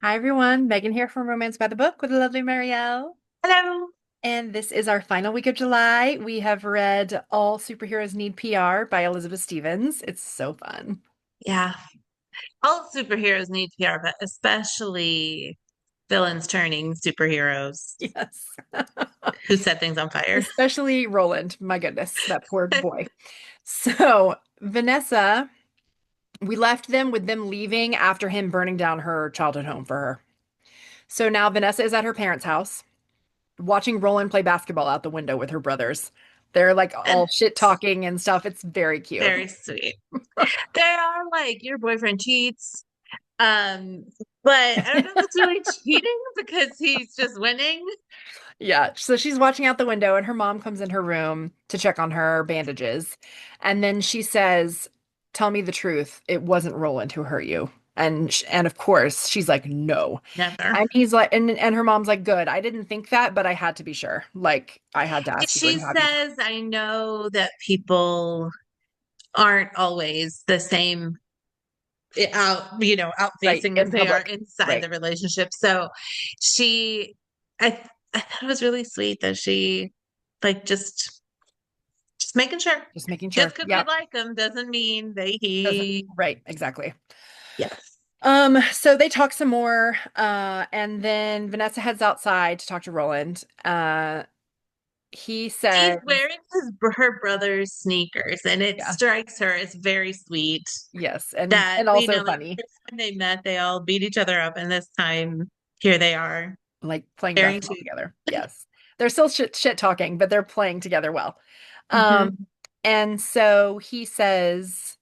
Hi everyone, Megan here from Romance by the Book with the lovely Marielle. Hello. And this is our final week of July. We have read All Superheroes Need PR by Elizabeth Stevens. It's so fun. Yeah. All superheroes need PR, but especially villains turning superheroes Yes. who set things on fire. Especially Roland. My goodness, that poor boy. So, Vanessa, we left them with them leaving after him burning down her childhood home for her. So now Vanessa is at her parents' house, watching Roland play basketball out the window with her brothers. They're like all And shit talking and stuff. It's very cute. very sweet. They are like your boyfriend cheats. Um, but I don't know if it's really cheating because he's just winning. Yeah, so she's watching out the window, and her mom comes in her room to check on her bandages. And then she says, "Tell me the truth. It wasn't Roland who hurt you." And of course, she's like, "No." Never. And he's like, and her mom's like, "Good. I didn't think that, but I had to be sure. Like, I had to ask you She and have you tell." says, I know that people aren't always the same out Right, facing as in they are public. inside Right. the relationship. So she I I thought it was really sweet that she like just making sure. Just making sure. Just because we Yep. like him doesn't mean that Doesn't he right, exactly. yes. So they talk some more, and then Vanessa heads outside to talk to Roland. He He's says, wearing her brother's sneakers and it yeah. strikes her as very sweet Yes, that, and also like funny, first time they met, they all beat each other up and this time here they are. like playing Very basketball sweet. together. Yes. They're still shit talking, but they're playing together well. Hmm. And so he says,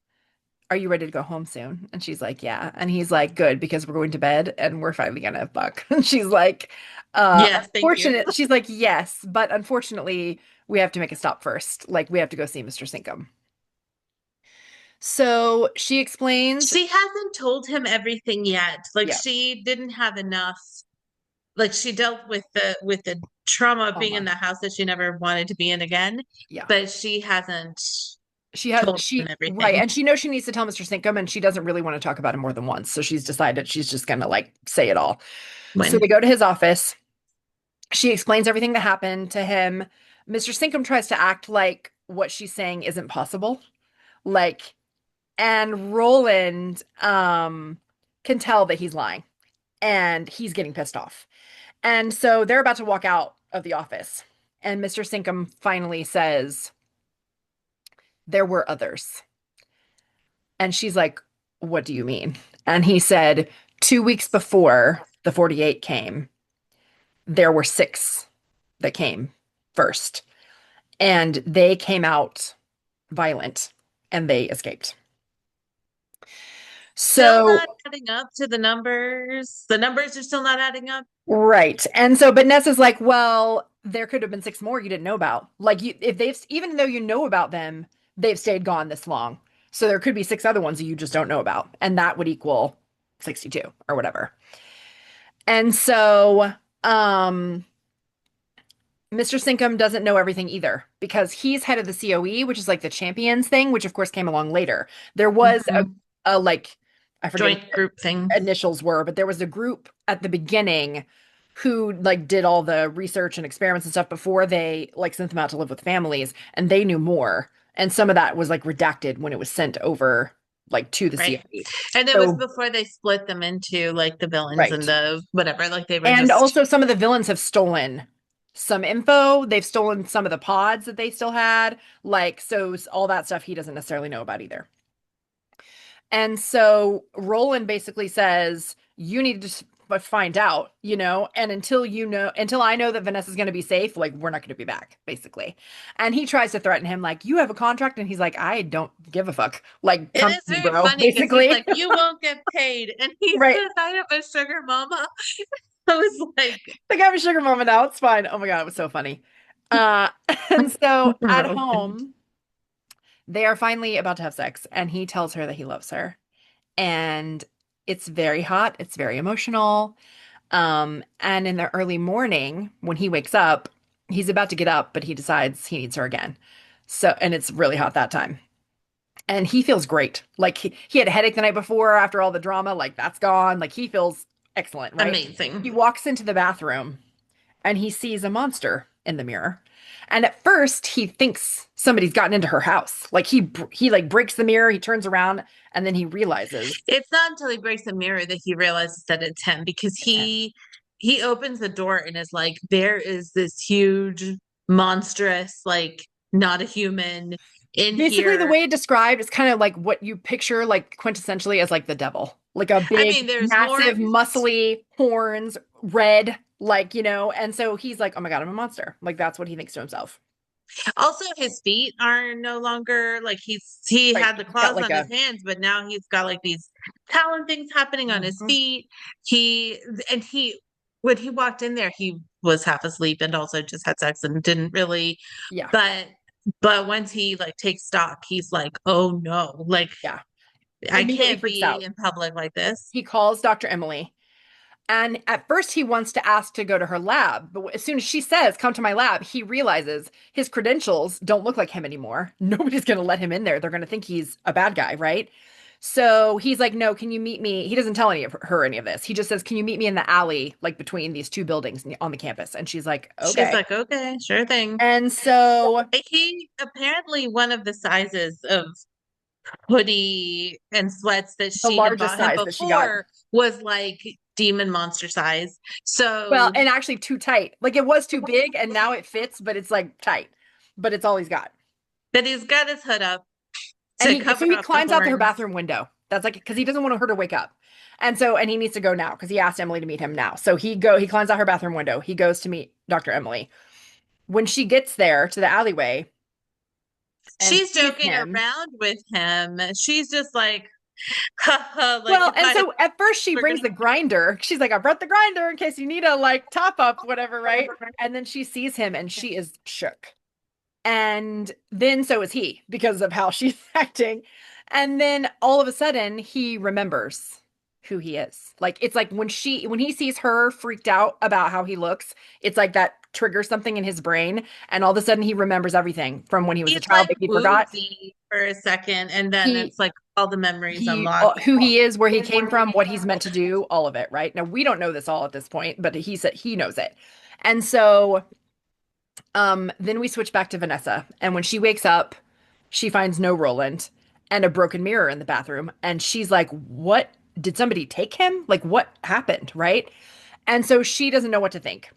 "Are you ready to go home soon?" And she's like, "Yeah." And he's like, "Good, because we're going to bed and we're finally gonna fuck." And she's like, Yes, thank you. unfortunate. She's like, "Yes, but unfortunately, we have to make a stop first. Like, we have to go see Mr. Sinkum." So she explains, She hasn't told him everything yet. Like yeah, she didn't have enough. Like she dealt with the trauma of being in trauma. the house that she never wanted to be in again, Yeah. but she hasn't told him Right, everything. and she knows she needs to tell Mr. Sinkum, and she doesn't really want to talk about it more than once. So she's decided she's just gonna like say it all. So they When go to his office. She explains everything that happened to him. Mr. Sinkum tries to act like what she's saying isn't possible. Like, and Roland can tell that he's lying and he's getting pissed off. And so they're about to walk out of the office. And Mr. Sinkum finally says, "There were others." And she's like, "What do you mean?" And he said, "2 weeks before the 48 came, there were six that came first, and they came out violent and they escaped." still So, not adding up to the numbers. The numbers are still not adding up. right. And so, but Nessa's like, "Well, there could have been six more you didn't know about. Like, if they've, even though you know about them, they've stayed gone this long. So there could be six other ones that you just don't know about. And that would equal 62 or whatever." And so, um, Mr. Sinkum doesn't know everything either because he's head of the COE, which is like the champions thing, which of course came along later. There was Mhm. a like, I forget what Joint group thing. the initials were, but there was a group at the beginning who like did all the research and experiments and stuff before they like sent them out to live with families, and they knew more. And some of that was like redacted when it was sent over like to the Right. COE. And it was So, before they split them into like the villains and right. the whatever. Like they were And just also, some of the villains have stolen some info. They've stolen some of the pods that they still had. Like, so all that stuff he doesn't necessarily know about either. And so Roland basically says, "You need to find out, and until I know that Vanessa's going to be safe, like, we're not going to be back, basically." And he tries to threaten him, like, "You have a contract." And he's like, "I don't give a fuck. Like, it come is to me, very bro," funny because he's basically. like, you won't get paid. And he Right. says, I have a sugar mama. I was like, Like, I have a sugar mama now. It's fine. Oh my God, it was so funny. Uh, and so at Roland. home, they are finally about to have sex, and he tells her that he loves her. And it's very hot, it's very emotional. And in the early morning, when he wakes up, he's about to get up, but he decides he needs her again. So, and it's really hot that time. And he feels great. Like he had a headache the night before after all the drama, like that's gone. Like he feels Excellent, right? Amazing. He walks into the bathroom and he sees a monster in the mirror. And at first, he thinks somebody's gotten into her house. Like he like breaks the mirror, he turns around, and then he realizes It's not until he breaks the mirror that he realizes that it's him because it's him. he opens the door and is like, there is this huge, monstrous, like not a human in Basically, the here. way it described is kind of like what you picture, like quintessentially as like the devil, like a I big, mean, there's more. massive, muscly horns, red, like, and so he's like, oh my God, I'm a monster. Like, that's what he thinks to himself. Also, his feet are no longer like he Right. had the He's got claws like on his a, hands, but now he's got like these talon things happening on his Mhm. feet. He and he when he walked in there, he was half asleep and also just had sex and didn't really. Yeah, But once he like takes stock, he's like, oh no, like yeah. I Immediately can't freaks be out. in public like this. He calls Dr. Emily. And at first, he wants to ask to go to her lab. But as soon as she says, come to my lab, he realizes his credentials don't look like him anymore. Nobody's going to let him in there. They're going to think he's a bad guy, right? So he's like, no, can you meet me? He doesn't tell her any of this. He just says, can you meet me in the alley, like between these two buildings on the campus? And she's like, She's okay. like, okay, sure thing. And so He apparently one of the sizes of hoodie and sweats that the she had largest bought him size that she got, before was like demon monster size. well, So and actually too tight. Like it was too big and now it fits, but it's like tight. But it's all he's got. that he's got his hood up And to he cover so he up the climbs out to her horns. bathroom window. That's like because he doesn't want her to wake up. And he needs to go now because he asked Emily to meet him now. So he climbs out her bathroom window. He goes to meet Dr. Emily. When she gets there to the alleyway and She's sees joking him, around with him. She's just like, haha, like well, if and I so at first she were brings gonna the grinder. She's like, I brought the grinder in case you need a like top up, whatever, right? And then she sees him and she is shook. And then so is he because of how she's acting. And then all of a sudden he remembers who he is. Like it's like when he sees her freaked out about how he looks, it's like that triggers something in his brain and all of a sudden he remembers everything from when he was a he's child like that he forgot. woozy for a second, and then He it's like all the memories unlocked. who he is, where he came from, what he's meant to do, all of it, right? Now we don't know this all at this point, but he said he knows it. And so then we switch back to Vanessa, and when she wakes up, she finds no Roland and a broken mirror in the bathroom, and she's like, "What? Did somebody take him? Like, what happened?" Right? And so she doesn't know what to think.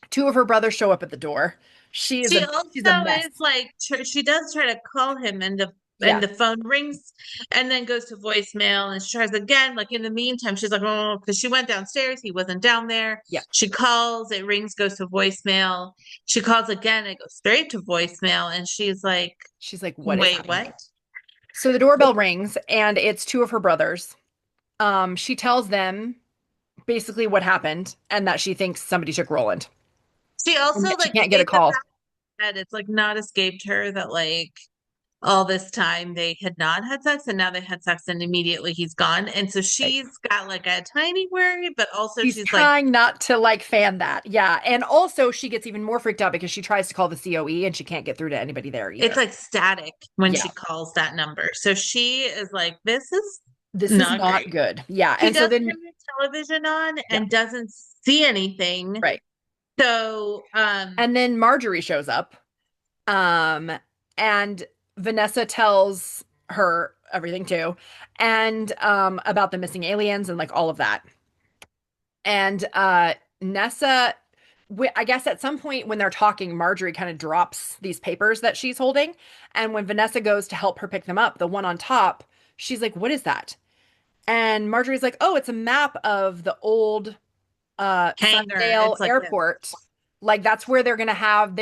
Two of her brothers show up at the door. She She's a also mess. is like she does try to call him and Yeah, the phone rings and then goes to voicemail and she tries again. Like in the meantime, she's like, oh, because she went downstairs, he wasn't down there. yeah. She calls, it rings, goes to voicemail. She calls again, it goes straight to voicemail, and she's like, She's like, "What is wait, happening?" what? So the doorbell rings, and it's two of her brothers. She tells them basically what happened and that she thinks somebody took Roland She and also that she like can't get a in the call. back of her head, it's like not escaped her that like all this time they had not had sex and now they had sex and immediately he's gone. And so Right. she's got like a tiny worry, but also She's she's like, trying not to like fan that. Yeah. And also she gets even more freaked out because she tries to call the COE and she can't get through to anybody there it's either. like static when Yeah. she calls that number. So she is like, this is This is not not great. good. Yeah. She And so does then, turn the television on yeah, and doesn't see anything. right. So, And then Marjorie shows up. Um, and Vanessa tells her everything too, and about the missing aliens and like all of that. And Nessa, I guess at some point when they're talking, Marjorie kind of drops these papers that she's holding. And when Vanessa goes to help her pick them up, the one on top, she's like, "What is that?" And Marjorie's like, "Oh, it's a map of the old hangar, Sundale it's like a Airport. Like that's where they were gonna have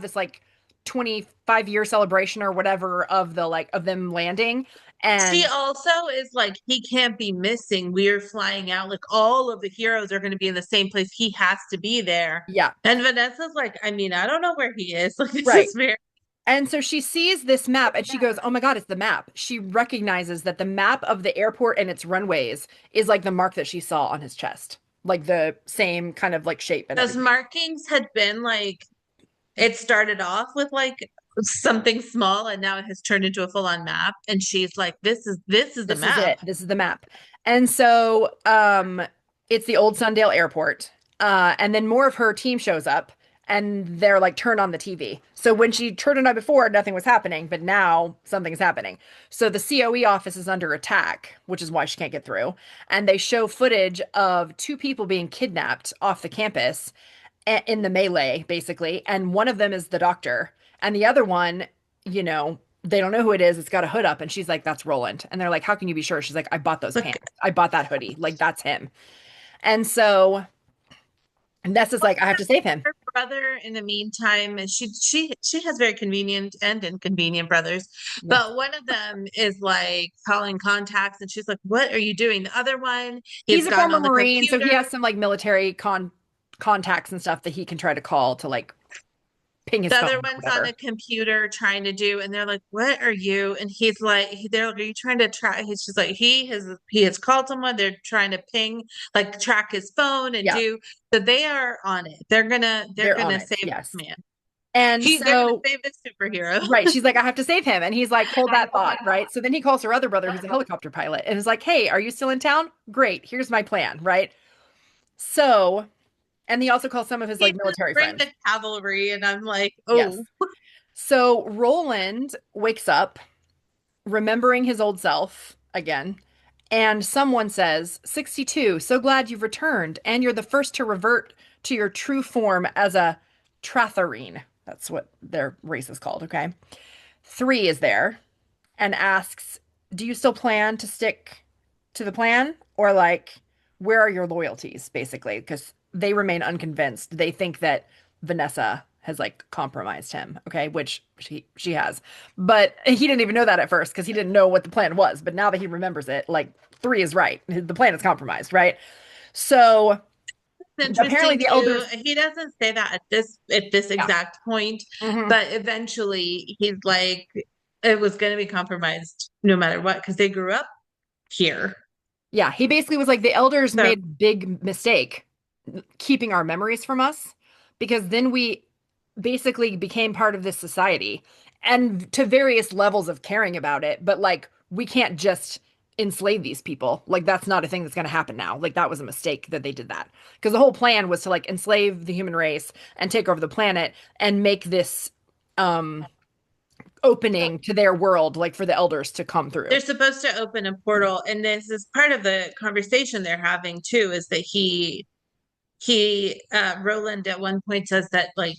this like 25-year celebration or whatever of the like of them landing. she And also is like, he can't be missing. We're flying out. Like all of the heroes are going to be in the same place. He has to be there. yeah, And Vanessa's like, I mean, I don't know where he is. Like this right. is very And so she sees this map and she goes, "Oh my God, it's the map." She recognizes that the map of the airport and its runways is like the mark that she saw on his chest, like the same kind of like shape and those everything. markings had been like it started off with like something small and now it has turned into a full-on map. And she's like, this is the This is map. it. This is the map. And so It's the old Sundale Airport. And then more of her team shows up and they're like, turn on the TV. So when she turned it on before, nothing was happening, but now something's happening. So the COE office is under attack, which is why she can't get through. And they show footage of two people being kidnapped off the campus in the melee, basically. And one of them is the doctor. And the other one, they don't know who it is. It's got a hood up. And she's like, that's Roland. And they're like, how can you be sure? She's like, I bought those Look, pants. I bought that hoodie. Like, that's him. And so Nessa's like, I have to save him. her brother in the meantime, she has very convenient and inconvenient brothers, Yeah. but one of them is like calling contacts and she's like, what are you doing? The other one, He's he's a gotten former on the Marine, so he computer. has some like military contacts and stuff that he can try to call to like ping his The phone other or one's on whatever. a computer trying to do, and they're like, "What are you?" And he's like, "They're like, are you trying to track?" He's just like, he has called someone. They're trying to ping, like track his phone and Yeah, do. So they are on it. They're they're on gonna it. save this Yes. man. And They're gonna so, save this superhero. right, she's like, I have to save him. And he's like, hold that thought, right? So then he calls her other brother, who's a helicopter pilot, and is like, hey, are you still in town? Great, here's my plan, right? So, and he also calls some of his He like says, military "Bring friends. the cavalry," and I'm like, Yes. "Oh, So Roland wakes up remembering his old self again. And someone says, 62, so glad you've returned, and you're the first to revert to your true form as a Tratharine. That's what their race is called, okay? 3 is there and asks, do you still plan to stick to the plan? Or like, where are your loyalties, basically? Because they remain unconvinced. They think that Vanessa has like compromised him, okay, which she has. But he didn't even know that at first because he didn't know what the plan was. But now that he remembers it, like 3 is right. The plan is compromised, right? So it's apparently interesting the too." elders, He doesn't say that at this yeah. exact point, Hmm. but eventually he's like, it was going to be compromised no matter what because they grew up here. Yeah, he basically was like the elders So made a big mistake keeping our memories from us because then we basically became part of this society and to various levels of caring about it, but like we can't just enslave these people. Like that's not a thing that's going to happen now. Like that was a mistake that they did that. Because the whole plan was to like enslave the human race and take over the planet and make this um opening to their world like for the elders to come through. they're supposed to open a portal, and this is part of the conversation they're having too. Is that he Roland at one point says that like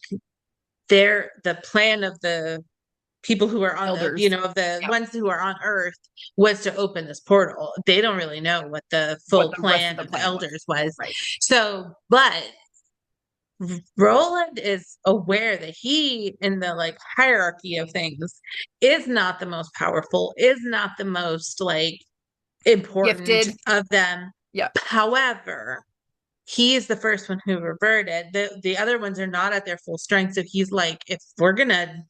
the plan of the people who are on Elders. of the Yeah. ones who are on Earth was to open this portal. They don't really know what the What full the rest of plan the of the plan was. elders was. Right. So, but Roland is aware that he, in the like hierarchy of things, is not the most powerful, is not the most like important Gifted. of them. Yep. However, he is the first one who reverted. The other ones are not at their full strength. So he's like, if I'm gonna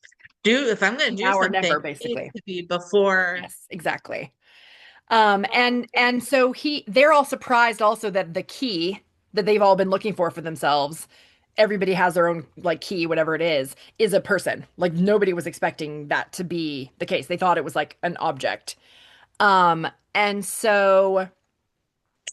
do Now or something, never, it needs basically. to be before. Yes, exactly. And so they're all surprised also that the key that they've all been looking for themselves, everybody has their own like key, whatever it is a person. Like nobody was expecting that to be the case. They thought it was like an object. And so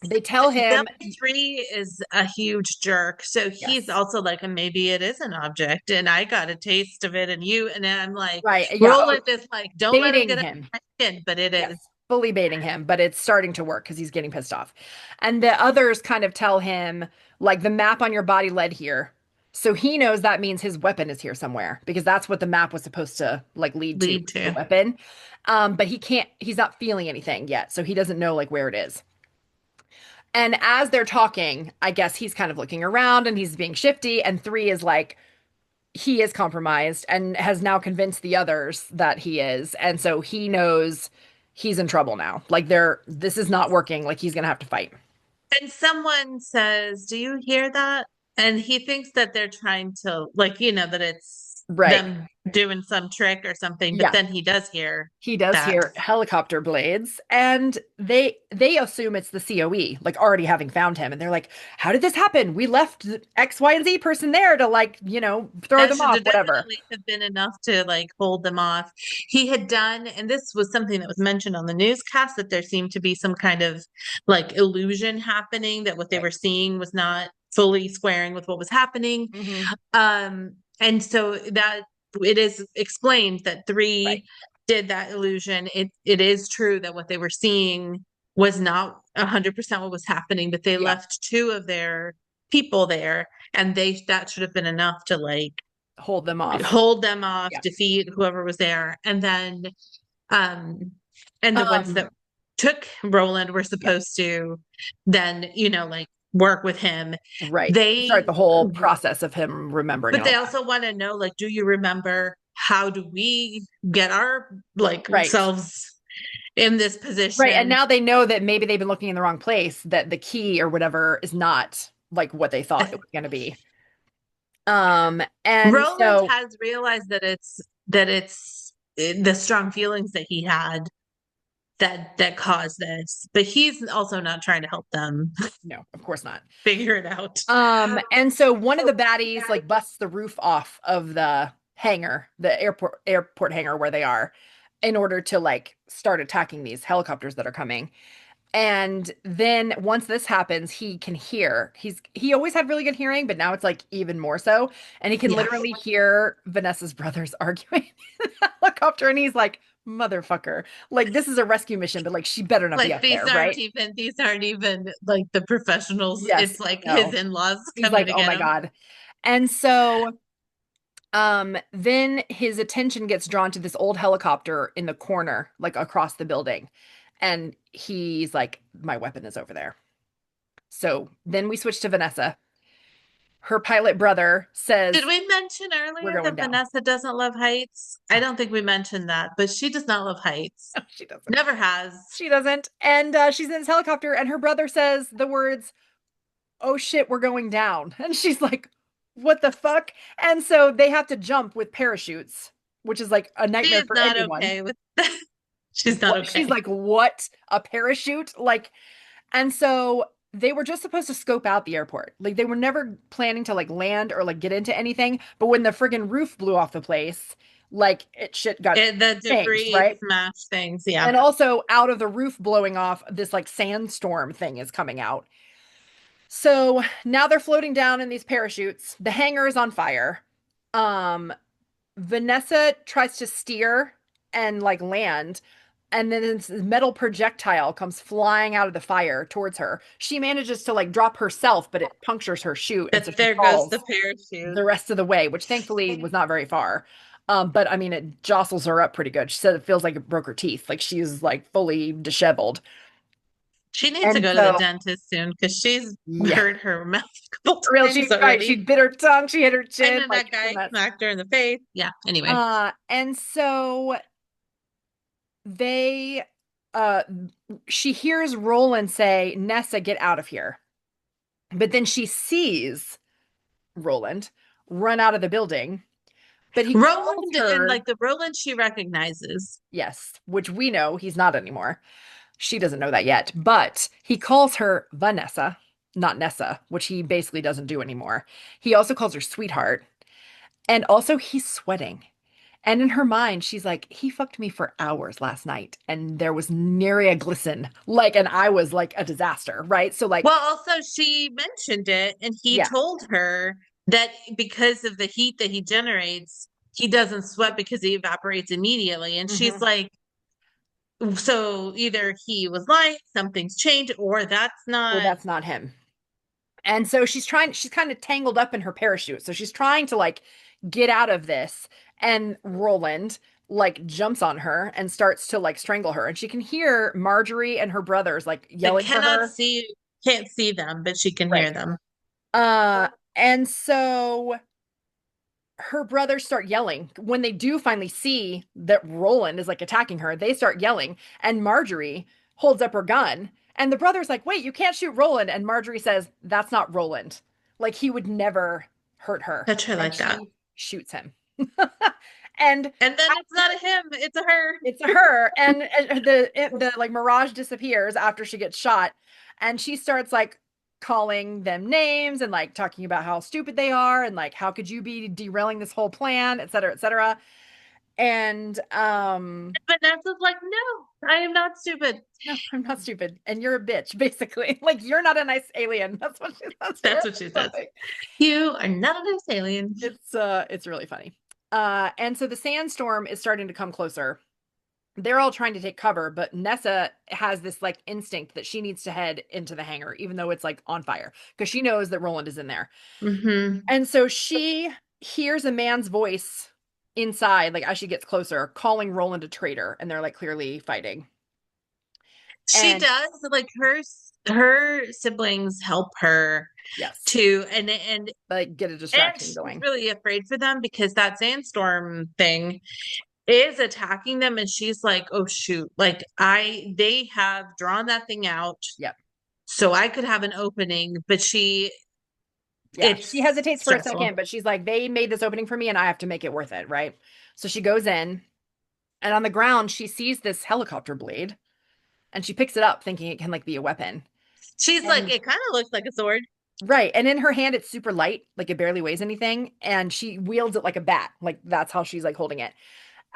they tell Villain him, three is a huge jerk. So he's yes, also like, maybe it is an object, and I got a taste of it, and I'm like, right, yeah, oh, Roland is like, don't let him baiting get up him. my skin, but it is. Yes, fully baiting him, but it's starting to work because he's getting pissed off. And the others kind of tell him, like, the map on your body led here. So he knows that means his weapon is here somewhere because that's what the map was supposed to like lead to, Lead the to. weapon. But he's not feeling anything yet. So he doesn't know like where it is. And as they're talking, I guess he's kind of looking around and he's being shifty. And 3 is like, he is compromised and has now convinced the others that he is. And so he knows he's in trouble now. Like this is not working. Like he's gonna have to fight. And someone says, "Do you hear that?" And he thinks that they're trying to, like, that it's Right. them doing some trick or something, but Yeah. then he does hear He does that. hear helicopter blades, and they assume it's the COE, like already having found him, and they're like, "How did this happen? We left X, Y, and Z person there to like, throw That them should off, have whatever." definitely have been enough to like hold them off. He had done, and this was something that was mentioned on the newscast, that there seemed to be some kind of like illusion happening, that what they Right. were seeing was not fully squaring with what was happening. Hmm. And so that it is explained that Right. three did that illusion. It is true that what they were seeing was not 100% what was happening, but they Yeah. left two of their people there, and they that should have been enough to like Hold them off. hold them off, Yeah. defeat whoever was there. And then um and the ones Um, that took Roland were yeah. supposed to then, like work with him. Right. Start They the whole process of him remembering but and all they that. also want to know, like, do you remember how do we get our like Right. selves in this Right. And position? now they know that maybe they've been looking in the wrong place, that the key or whatever is not like what they thought it was going to be. And Roland so has realized that it's the strong feelings that he had that caused this, but he's also not trying to help them no, of course not. figure it out. And so one of the baddies like busts the roof off of the hangar, the airport hangar where they are, in order to like start attacking these helicopters that are coming. And then once this happens, he can hear. He always had really good hearing, but now it's like even more so. And he can Yeah. literally hear Vanessa's brothers arguing in the helicopter, and he's like, "Motherfucker. Like this is a rescue mission, but like she better not be Like up there, right?" these aren't even like the professionals. Yes, It's like his no. in-laws He's coming like, to "Oh get my him. God." And so then his attention gets drawn to this old helicopter in the corner, like across the building. And he's like, "My weapon is over there." So then we switch to Vanessa. Her pilot brother Did says, we mention "We're earlier going that down." Vanessa doesn't love heights? I No, don't think we mentioned that, but she does not love heights. she doesn't. Never has. She doesn't. And she's in this helicopter, and her brother says the words, "Oh shit, we're going down." And she's like, "What the fuck?" And so they have to jump with parachutes, which is like a She nightmare is for not anyone. okay with that. She's not She's okay. like, "What? A parachute?" Like, and so they were just supposed to scope out the airport. Like they were never planning to like land or like get into anything. But when the friggin' roof blew off the place, like shit got The changed, debris right? smash things, yeah. And also out of the roof blowing off, this like sandstorm thing is coming out. So now they're floating down in these parachutes. The hangar is on fire. Um, Vanessa tries to steer and like land, and then this metal projectile comes flying out of the fire towards her. She manages to like drop herself, but it punctures her chute, and so But she there goes the falls parachute. the rest of the way, which thankfully was not very far. But I mean, it jostles her up pretty good. She said it feels like it broke her teeth, like she's like fully disheveled. She needs to And go to the so, dentist soon because she's yeah, hurt her mouth a couple real, times she's right. She already. bit her tongue, she hit her And chin, then like that it's a guy mess. smacked her in the face. Yeah. Anyway, And so they uh she hears Roland say, "Nessa, get out of here." But then she sees Roland run out of the building, but he calls Roland and her, like the Roland she recognizes. yes, which we know he's not anymore. She doesn't know that yet, but he calls her Vanessa, not Nessa, which he basically doesn't do anymore. He also calls her sweetheart, and also he's sweating. And in her mind, she's like, "He fucked me for hours last night, and there was nary a glisten. Like, and I was like a disaster, right?" So, like, Well, also she mentioned it and he yeah. told her that because of the heat that he generates, he doesn't sweat because he evaporates immediately. And she's Hmm. like, so either he was lying, something's changed, or that's Or not that's not him. And so she's kind of tangled up in her parachute. So she's trying to like get out of this. And Roland like jumps on her and starts to like strangle her. And she can hear Marjorie and her brothers like that yelling for cannot her. see, can't see them, but she can hear Right. them. And so her brothers start yelling. When they do finally see that Roland is like attacking her, they start yelling. And Marjorie holds up her gun. And the brother's like, "Wait, you can't shoot Roland." And Marjorie says, "That's not Roland. Like, he would never hurt her." Touch her And like that. she shoots him. And And then it's not a him, it's a her. it's a her, and the like mirage disappears after she gets shot, and she starts like calling them names and like talking about how stupid they are and like how could you be derailing this whole plan, et cetera, et cetera. And Vanessa's like, no, I am not stupid. no, I'm not stupid, and you're a bitch, basically. Like you're not a nice alien. That's That's her what she says. something. You are not a nice alien. It's really funny. And so the sandstorm is starting to come closer. They're all trying to take cover, but Nessa has this like instinct that she needs to head into the hangar, even though it's like on fire, because she knows that Roland is in there. Hmm. And so she hears a man's voice inside, like as she gets closer, calling Roland a traitor, and they're like clearly fighting. She And does like her siblings help her yes, to and like get a and distraction she's going. really afraid for them because that sandstorm thing is attacking them and she's like, oh shoot, like I they have drawn that thing out Yep. so I could have an opening, but Yeah, she it's hesitates for a stressful. second, but she's like, they made this opening for me and I have to make it worth it, right? So she goes in, and on the ground, she sees this helicopter blade and she picks it up thinking it can like be a weapon. She's like, And it kind of looks like a sword. right, and in her hand it's super light, like it barely weighs anything, and she wields it like a bat. Like that's how she's like holding it.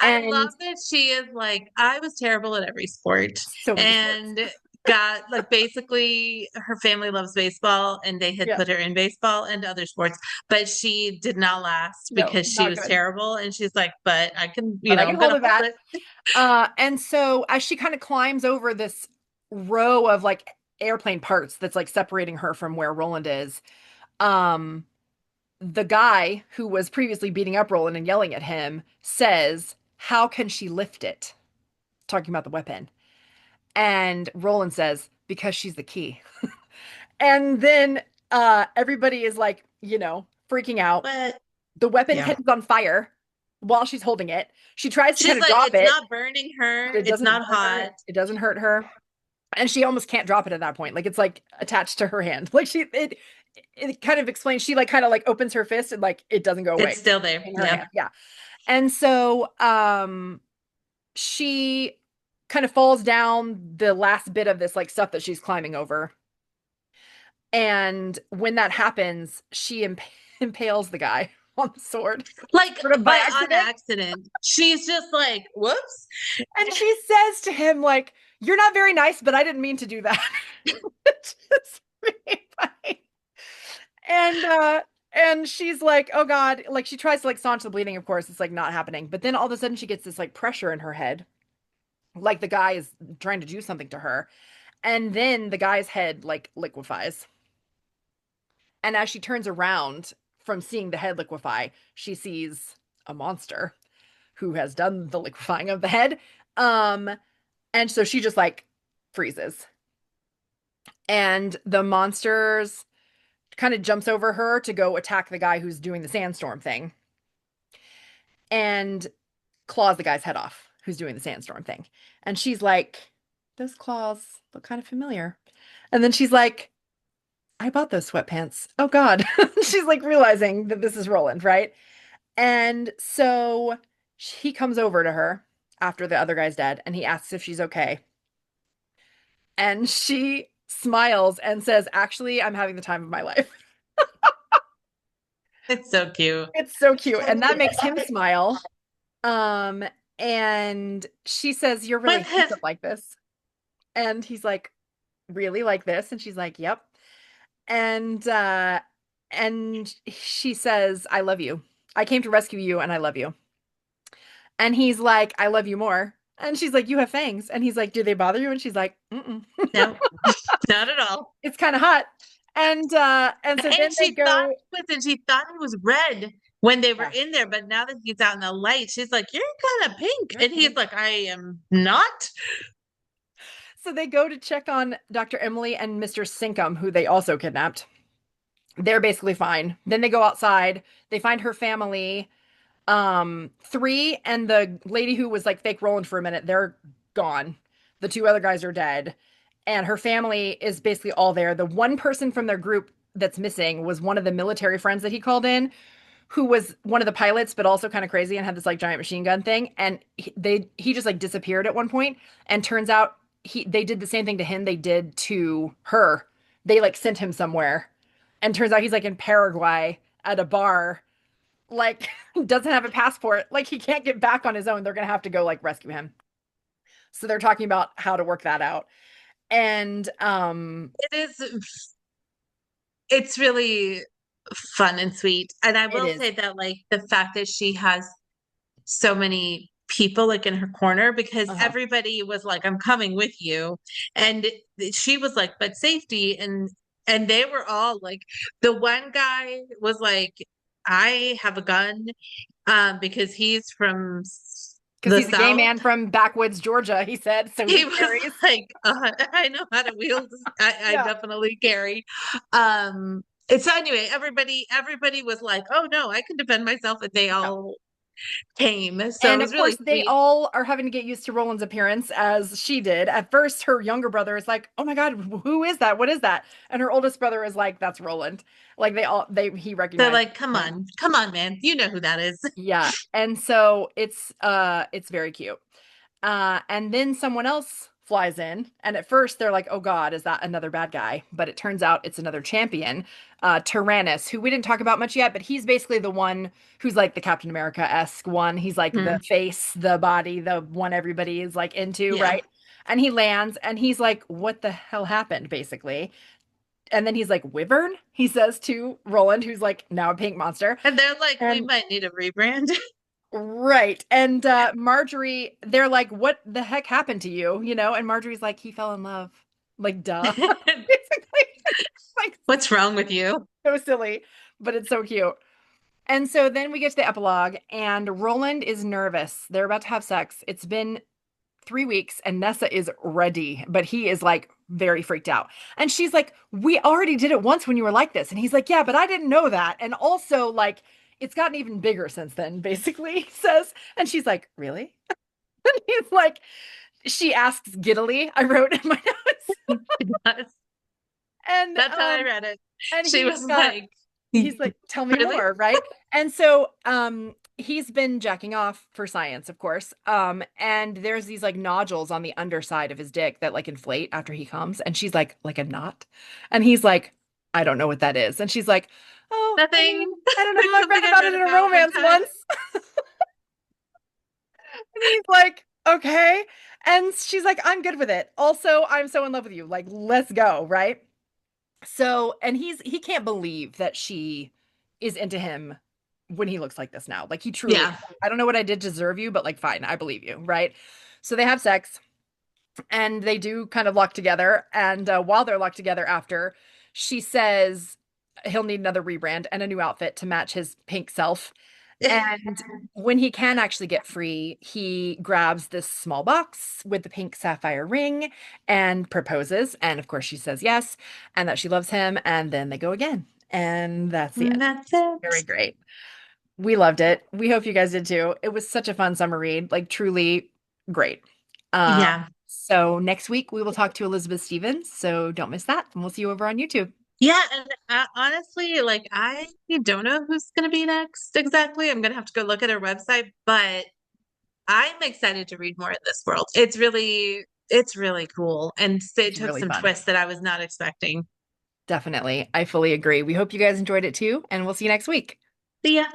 I And love that she is like, I was terrible at every sport so many sports. and got like basically her family loves baseball and they had Yeah. put her in baseball and other sports, but she did not last No, because she not was good. terrible. And she's like, but I can, But I I'm can going hold to a hold bat. it. And so as she kind of climbs over this row of like airplane parts that's like separating her from where Roland is, um, the guy who was previously beating up Roland and yelling at him says, "How can she lift it?" Talking about the weapon. And Roland says, "Because she's the key." And then everybody is like, freaking out. But The weapon yeah, catches on fire while she's holding it. She tries to kind she's of like, drop it's it, not burning but her. it It's doesn't not burn her. hot. It doesn't hurt her. And she almost can't drop it at that point. Like it's like attached to her hand. Like it kind of explains she like kind of like opens her fist and like it doesn't go It's away still there. in her Yeah. hand. Yeah. And so she kind of falls down the last bit of this like stuff that she's climbing over. And when that happens, she impales the guy on the sword, Like sort of by by on accident. accident. She's just like, whoops. And she says to him, like, "You're not very nice, but I didn't mean to do that." It's just really funny. And she's like, "Oh God," like she tries to like staunch the bleeding, of course, it's like not happening. But then all of a sudden she gets this like pressure in her head, like the guy is trying to do something to her. And then the guy's head like liquefies. And as she turns around from seeing the head liquefy, she sees a monster who has done the liquefying of the head. Um, and so she just like freezes. And the monsters kind of jumps over her to go attack the guy who's doing the sandstorm thing and claws the guy's head off who's doing the sandstorm thing. And she's like, "Those claws look kind of familiar." And then she's like, "I bought those sweatpants. Oh God." She's like realizing that this is Roland, right? And so he comes over to her after the other guy's dead and he asks if she's okay. And she smiles and says, "Actually, I'm having the time of my life." It's so cute. It's so cute. And that makes him smile. Um, and she says, "You're really But handsome like this." And he's like, "Really like this?" And she's like, "Yep." And she says, "I love you. I came to rescue you and I love you." And he's like, "I love you more." And she's like, "You have fangs." And he's like, "Do they bother you?" And she's like, "Mm-mm." no, not at all. It's kind of hot. And so then And they go, she thought it was red when they were yeah, in there, but now that he's out in the light, she's like, you're kind of pink. you're And he's pink. like, I am not. So they go to check on Dr. Emily and Mr. Sinkum, who they also kidnapped. They're basically fine. Then they go outside. They find her family. Three and the lady who was like fake Roland for a minute, they're gone. The two other guys are dead. And her family is basically all there. The one person from their group that's missing was one of the military friends that he called in, who was one of the pilots, but also kind of crazy and had this like giant machine gun thing. And he just like disappeared at one point, and turns out they did the same thing to him they did to her. They like sent him somewhere, and turns out he's like in Paraguay at a bar, like doesn't have a passport, like he can't get back on his own. They're gonna have to go like rescue him. So they're talking about how to work that out. And It is, it's really fun and sweet. And I it will is. say that like the fact that she has so many people like in her corner, because Uh-huh. everybody was like, I'm coming with you. And she was like, but safety, and they were all like, the one guy was like, I have a gun, because he's from Because the he's a gay South. man from backwoods Georgia, he said. So He he was carries. like, I know how to wield. I Yeah. definitely carry. And so anyway, everybody was like, oh no, I can defend myself, and they Yeah. all came. So it And of was really course, they sweet. all are having to get used to Roland's appearance as she did. At first, her younger brother is like, "Oh my God, who is that? What is that?" And her oldest brother is like, "That's Roland." Like he They're recognized like, him. come on, man, you know who that is. Yeah. And so it's very cute. And then someone else flies in, and at first they're like, "Oh God, is that another bad guy?" But it turns out it's another champion, Tyrannus, who we didn't talk about much yet, but he's basically the one who's like the Captain America-esque one. He's like the Hmm. face, the body, the one everybody is like into, Yeah. right? And he lands, and he's like, "What the hell happened?" Basically. And then he's like, "Wyvern," he says to Roland, who's like now a pink monster. And they're like, we And might need a rebrand. right. And Marjorie, they're like, "What the heck happened to you?" You know, and Marjorie's like, "He fell in love." Like, duh. Basically, like What's wrong with you? so silly, but it's so cute. And so then we get to the epilogue, and Roland is nervous. They're about to have sex. It's been 3 weeks, and Nessa is ready, but he is like very freaked out. And she's like, "We already did it once when you were like this." And he's like, "Yeah, but I didn't know that." And also, like, it's gotten even bigger since then, basically, he says. And she's like, "Really?" And he's like, she asks giddily, I wrote in my notes. That's And how I read it. and She was like, he's like, "Tell me really? more," right? And so he's been jacking off for science, of course. And there's these like nodules on the underside of his dick that like inflate after he comes, and she's like a knot. And he's like, "I don't know what that is." And she's like, "Oh, I Nothing. mean, I don't know. It's I read something I about it read in a about one romance time. once." And he's like, "Okay." And she's like, "I'm good with it. Also, I'm so in love with you. Like, let's go, right?" So, and he can't believe that she is into him when he looks like this now. Like he truly, Yeah. I don't know what I did to deserve you, but like fine, I believe you, right? So they have sex, and they do kind of lock together, and while they're locked together after, she says he'll need another rebrand and a new outfit to match his pink self. And when he can actually get free, he grabs this small box with the pink sapphire ring and proposes. And of course, she says yes, and that she loves him. And then they go again. And that's the And end. that's Very it. great. We loved it. We hope you guys did too. It was such a fun summer read, like truly great. Um, Yeah. so next week we will talk to Elizabeth Stevens. So don't miss that. And we'll see you over on YouTube. Yeah, and honestly, like I don't know who's going to be next exactly. I'm going to have to go look at her website, but I'm excited to read more in this world. It's really cool, and it It's took really some fun. twists that I was not expecting. Definitely. I fully agree. We hope you guys enjoyed it too, and we'll see you next week. See ya.